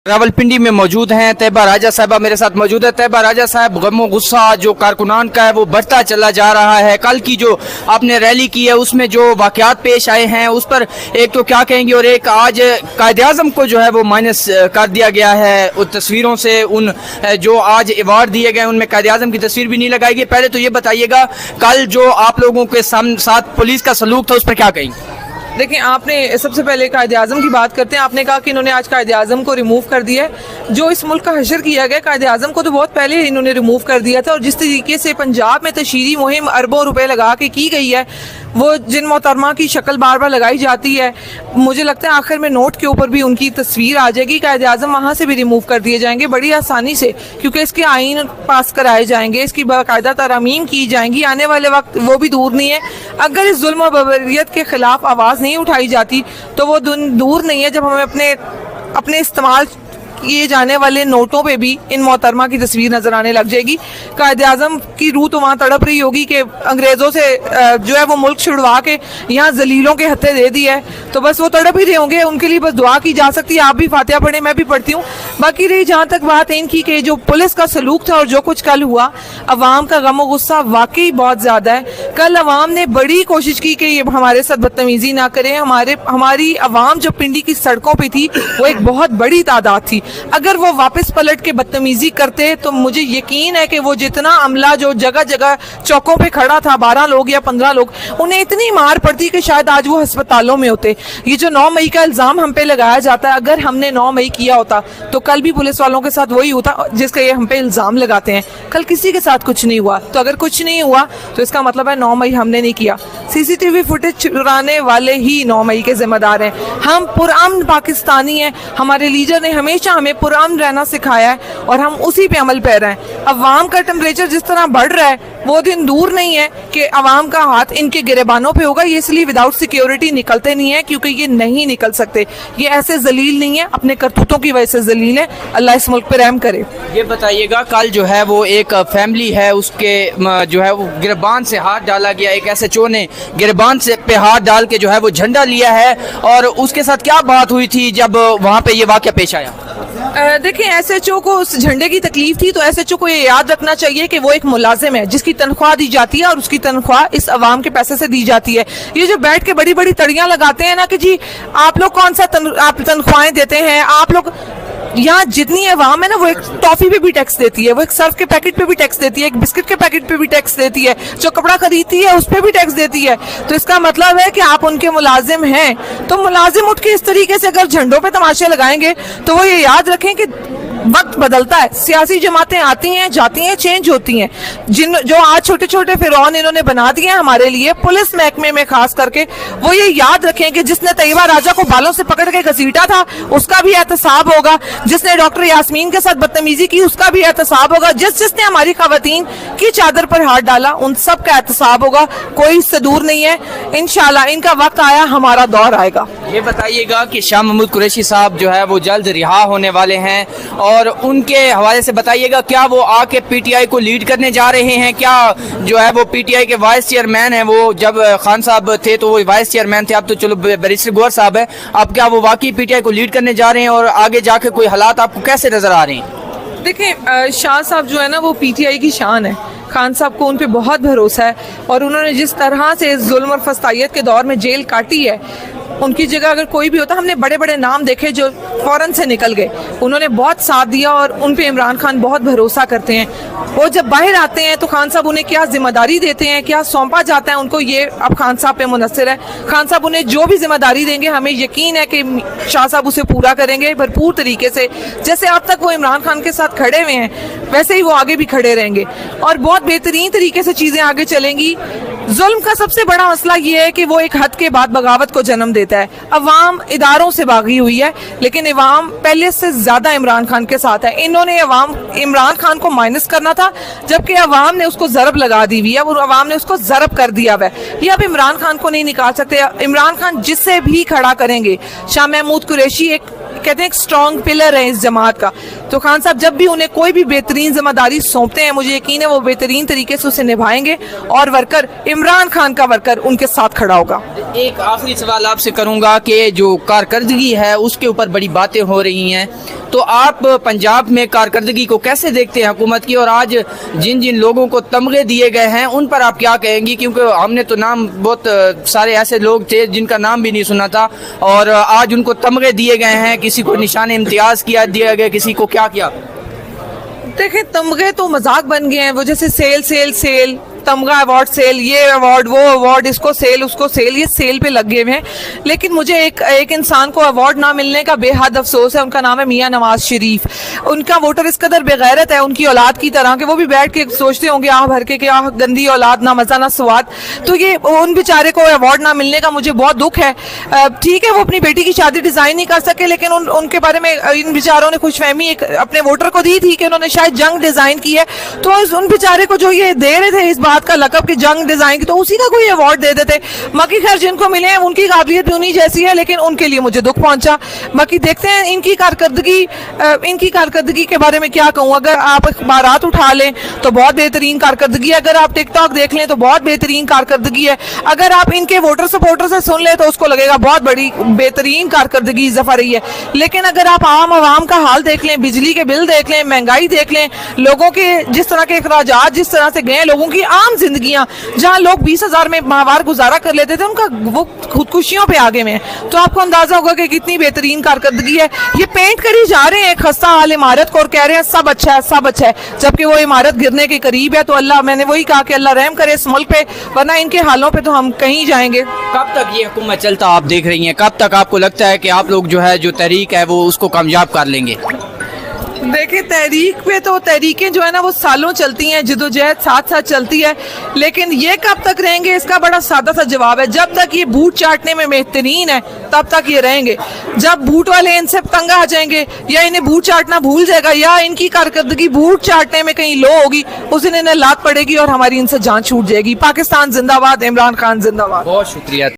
रावलपिंडी में मौजूद हैं तैयबा राजा साहबा मेरे साथ मौजूद है। तैयबा राजा साहब, गमो गुस्सा जो कारकुनान का है वो बढ़ता चला जा रहा है। कल की जो आपने रैली की है उसमें जो वाकयात पेश आए हैं उस पर एक तो क्या कहेंगे, और एक आज कायद-ए-आज़म को जो है वो माइनस कर दिया गया है उन तस्वीरों से। उन जो आज अवार्ड दिए गए उनमें कायद-ए-आज़म की तस्वीर भी नहीं लगाई गई। पहले तो ये बताइएगा, कल जो आप लोगों के साथ पुलिस का सलूक था उस पर क्या कहेंगे? देखिए, आपने सबसे पहले कायद-ए-आज़म की बात करते हैं। आपने कहा कि इन्होंने आज कायद-ए-आज़म को रिमूव कर दिया है। जो इस मुल्क का हशर किया गया, कायद-ए-आज़म को तो बहुत पहले इन्होंने रिमूव कर दिया था। और जिस तरीके से पंजाब में तशहीरी मुहिम अरबों रुपए लगा के की गई है, वो जिन मोहतरमा की शक्ल बार बार लगाई जाती है, मुझे लगता है आखिर में नोट के ऊपर भी उनकी तस्वीर आ जाएगी। कायद-ए-आज़म वहाँ से भी रिमूव कर दिए जाएंगे बड़ी आसानी से, क्योंकि इसके आइन पास कराए जाएंगे, इसकी बाकायदा तरमीम की जाएंगी। आने वाले वक्त वो भी दूर नहीं है। अगर इस जुल्म और बर्बरियत के खिलाफ आवाज़ नहीं उठाई जाती तो वो दूर नहीं है जब हमें अपने इस्तेमाल किए जाने वाले नोटों पे भी इन मोहतरमा की तस्वीर नजर आने लग जाएगी। कायद-ए-आज़म की रूह तो वहाँ तड़प रही होगी कि अंग्रेज़ों से जो है वो मुल्क छुड़वा के यहाँ जलीलों के हत्थे दे दिया है, तो बस वो तड़प ही रहे होंगे। उनके लिए बस दुआ की जा सकती है। आप भी फातिहा पढ़ें, मैं भी पढ़ती हूँ। बाकी रही जहाँ तक बात इनकी कि जो पुलिस का सलूक था और जो कुछ कल हुआ, अवाम का गम गुस्सा वाकई बहुत ज़्यादा है। कल अवाम ने बड़ी कोशिश की कि ये हमारे साथ बदतमीजी ना करें। हमारी अवाम जो पिंडी की सड़कों पर थी वो एक बहुत बड़ी तादाद थी। अगर वो वापस पलट के बदतमीजी करते तो मुझे यकीन है कि वो जितना अमला जो जगह जगह चौकों पे खड़ा था, 12 लोग या 15 लोग, उन्हें इतनी मार पड़ती कि शायद आज वो अस्पतालों में होते। ये जो 9 मई का इल्ज़ाम हम पे लगाया जाता है, अगर हमने 9 मई किया होता तो कल भी पुलिस वालों के साथ वही होता जिसका ये हम पे इल्ज़ाम लगाते हैं। कल किसी के साथ कुछ नहीं हुआ, तो अगर कुछ नहीं हुआ तो इसका मतलब है 9 मई हमने नहीं किया। CCTV फुटेज चुराने वाले ही 9 मई के जिम्मेदार हैं। हम पुरअमन पाकिस्तानी हैं। हमारे लीडर ने हमेशा हमें पुरअमन रहना सिखाया है और हम उसी पे अमल पैर हैं। अवाम का टेम्परेचर जिस तरह बढ़ रहा है वो दिन दूर नहीं है कि अवाम का हाथ इनके गिरेबानों पे होगा। ये इसलिए विदाउट सिक्योरिटी निकलते नहीं है, क्योंकि ये नहीं निकल सकते। ये ऐसे जलील नहीं है, अपने करतूतों की वजह से जलील है। अल्लाह इस मुल्क पे रहम करे। ये बताइएगा, कल जो है वो एक फैमिली है उसके जो है वो गिरबान से हाथ डाला गया। एक SHO ने गिरबान से पे हाथ डाल के जो है वो झंडा लिया है, और उसके साथ क्या बात हुई थी जब वहाँ पे ये वाक़या पेश आया? देखिए, SHO को उस झंडे की तकलीफ थी, तो SHO को ये याद रखना चाहिए कि वो एक मुलाजिम है जिसकी तनख्वाह दी जाती है, और उसकी तनख्वाह इस अवाम के पैसे से दी जाती है। ये जो बैठ के बड़ी बड़ी तड़ियां लगाते हैं ना कि जी आप लोग कौन सा आप तनख्वाहें देते हैं, आप लोग यहाँ जितनी अवाम है ना वो एक टॉफी पे भी टैक्स देती है, वो एक सर्फ के पैकेट पे भी टैक्स देती है, एक बिस्किट के पैकेट पे भी टैक्स देती है, जो कपड़ा खरीदती है उस पे भी टैक्स देती है। तो इसका मतलब है कि आप उनके मुलाजिम हैं। तो मुलाजिम उठ के इस तरीके से अगर झंडों पे तमाशे लगाएंगे तो वो ये याद रखें कि वक्त बदलता है, सियासी जमातें आती हैं जाती हैं, चेंज होती हैं। जो आज छोटे छोटे फिरौन इन्होंने बना दिए हैं हमारे लिए पुलिस महकमे में खास करके, वो ये याद रखें कि जिसने तैयबा राजा को बालों से पकड़ के घसीटा था उसका भी एहतसाब होगा, जिसने डॉक्टर यास्मीन के साथ बदतमीजी की उसका भी एहतसाब होगा, जिसने हमारी खवातीन की चादर पर हाथ डाला उन सब का एहतसाब होगा। कोई इससे दूर नहीं है। इंशाल्लाह इनका वक्त आया, हमारा दौर आएगा। ये बताइएगा कि शाह महमूद कुरैशी साहब जो है वो जल्द रिहा होने वाले हैं, और उनके हवाले से बताइएगा, क्या वो आके PTI को लीड करने जा रहे हैं? क्या जो है वो PTI के वाइस चेयरमैन हैं, वो जब खान साहब थे तो वो वाइस चेयरमैन थे, अब तो चलो बैरिस्टर गौहर साहब है, अब क्या वो वाकई PTI को लीड करने जा रहे हैं? और आगे जाके कोई हालात आपको कैसे नजर आ रहे हैं? देखिए, शाह साहब जो है ना वो PTI की शान है। खान साहब को उन पे बहुत भरोसा है, और उन्होंने जिस तरह से इस जुल्म और फस्तायत के दौर में जेल काटी है, उनकी जगह अगर कोई भी होता, हमने बड़े बड़े नाम देखे जो फौरन से निकल गए। उन्होंने बहुत साथ दिया और उन पे इमरान खान बहुत भरोसा करते हैं। वो जब बाहर आते हैं तो खान साहब उन्हें क्या जिम्मेदारी देते हैं, क्या सौंपा जाता है उनको, ये अब खान साहब पे मुनस्सिर है। खान साहब उन्हें जो भी जिम्मेदारी देंगे हमें यकीन है कि शाह साहब उसे पूरा करेंगे भरपूर तरीके से। जैसे अब तक वो इमरान खान के साथ खड़े हुए हैं वैसे ही वो आगे भी खड़े रहेंगे, और बहुत बेहतरीन तरीके से चीज़ें आगे चलेंगी। जुल्म का सबसे बड़ा मसला ये है कि वो एक हद के बाद बगावत को जन्म देता है। अवाम इदारों से भागी हुई है, लेकिन अवाम पहले से ज्यादा इमरान खान के साथ है। इन्होंने अवाम इमरान खान को माइनस करना था, जबकि अवाम ने उसको जरब लगा दी हुई है, और अवाम ने उसको जरब कर दिया हुआ है। ये अब इमरान खान को नहीं निकाल सकते। इमरान खान जिससे भी खड़ा करेंगे, शाह महमूद कुरैशी एक कहते हैं एक स्ट्रॉन्ग पिलर है इस जमात का। तो खान साहब जब भी उन्हें कोई भी बेहतरीन जिम्मेदारी सौंपते हैं, मुझे यकीन है वो बेहतरीन तरीके से उसे निभाएंगे, और वर्कर इमरान खान का वर्कर उनके साथ खड़ा होगा। एक आखिरी सवाल आपसे करूंगा कि जो कारकर्दगी है उसके ऊपर बड़ी बातें हो रही हैं, तो आप पंजाब में कारकर्दगी को कैसे देखते हैं हुकूमत की, और आज जिन जिन लोगों को तमगे दिए गए हैं उन पर आप क्या कहेंगी? क्योंकि हमने तो नाम बहुत सारे ऐसे लोग थे जिनका नाम भी नहीं सुना था और आज उनको तमगे दिए गए हैं, किसी को निशान इम्तियाज किया दिया गया, किसी को क्या किया? देखिए, तमगे तो मजाक बन गए हैं। वो जैसे सेल सेल सेल, तमगा अवार्ड सेल, ये अवार्ड वो अवार्ड, इसको सेल उसको सेल, ये सेल पे लगे हुए हैं। लेकिन मुझे एक इंसान को अवार्ड ना मिलने का बेहद अफसोस है। उनका नाम है मियां नवाज शरीफ। उनका वोटर इस कदर बेगैरत है उनकी औलाद की तरह कि वो भी बैठ के सोचते होंगे आह भर के कि आह गंदी औलाद, ना मजा ना स्वाद। तो ये उन बेचारे को अवार्ड ना मिलने का मुझे बहुत दुख है। ठीक है, वो अपनी बेटी की शादी डिजाइन नहीं कर सके, लेकिन उनके बारे में इन बेचारों ने खुशफहमी एक अपने वोटर को दी थी कि उन्होंने शायद जंग डिजाइन की है। तो उन बेचारे को जो ये दे रहे थे इस बात का लकब की जंग डिजाइन की, तो उसी का कोई अवार्ड दे देते। बाकी खैर जिनको मिले हैं उनकी काबिलियत भी उन्हीं जैसी है, लेकिन उनके लिए मुझे दुख पहुंचा। बाकी देखते हैं इनकी कारकर्दगी के बारे में क्या कहूँ। अगर आप अखबारात उठा लें तो बहुत बेहतरीन कारकर्दगी है, अगर आप टिकटॉक देख लें तो बहुत बेहतरीन कारकर्दगी है, अगर आप इनके वोटर सपोर्टर से सुन लें तो उसको लगेगा बहुत बड़ी बेहतरीन कारकर्दगी इजाफा रही है। लेकिन अगर आप आम आवाम का हाल देख लें, बिजली के बिल देख लें, महंगाई देख लें, लोगों के जिस तरह के अखराजात जिस तरह से गए, लोगों की आम जिंदगियां जहां लोग 20,000 में माहवार गुजारा कर लेते थे, उनका वो खुदकुशियों पे आगे में है। तो आपको अंदाजा होगा कि कितनी बेहतरीन कारकर्दगी है। ये पेंट करी जा रहे हैं खस्ता हाल इमारत को और कह रहे हैं सब अच्छा है, सब अच्छा है, जबकि वो इमारत गिरने के करीब है। तो अल्लाह, मैंने वही कहा कि अल्लाह रहम करे इस मुल्क पे, वरना इनके हालों पे तो हम कहीं जाएंगे। कब तक ये हुकूमत चलता आप देख रही हैं? कब तक आपको लगता है कि आप लोग जो है जो तहरीक है वो उसको कामयाब कर लेंगे? देखिए, तहरीक पे तो तहरीकें जो है ना वो सालों चलती हैं, जदोजहद साथ साथ चलती है, लेकिन ये कब तक रहेंगे इसका बड़ा सादा सा जवाब है। जब तक ये बूट चाटने में बेहतरीन है तब तक ये रहेंगे। जब बूट वाले इनसे तंग आ जाएंगे या इन्हें बूट चाटना भूल जाएगा या इनकी कारकर्दगी बूट चाटने में कहीं लो होगी, उस दिन इन्हें लात पड़ेगी और हमारी इनसे जान छूट जाएगी। पाकिस्तान जिंदाबाद, इमरान खान जिंदाबाद। बहुत शुक्रिया।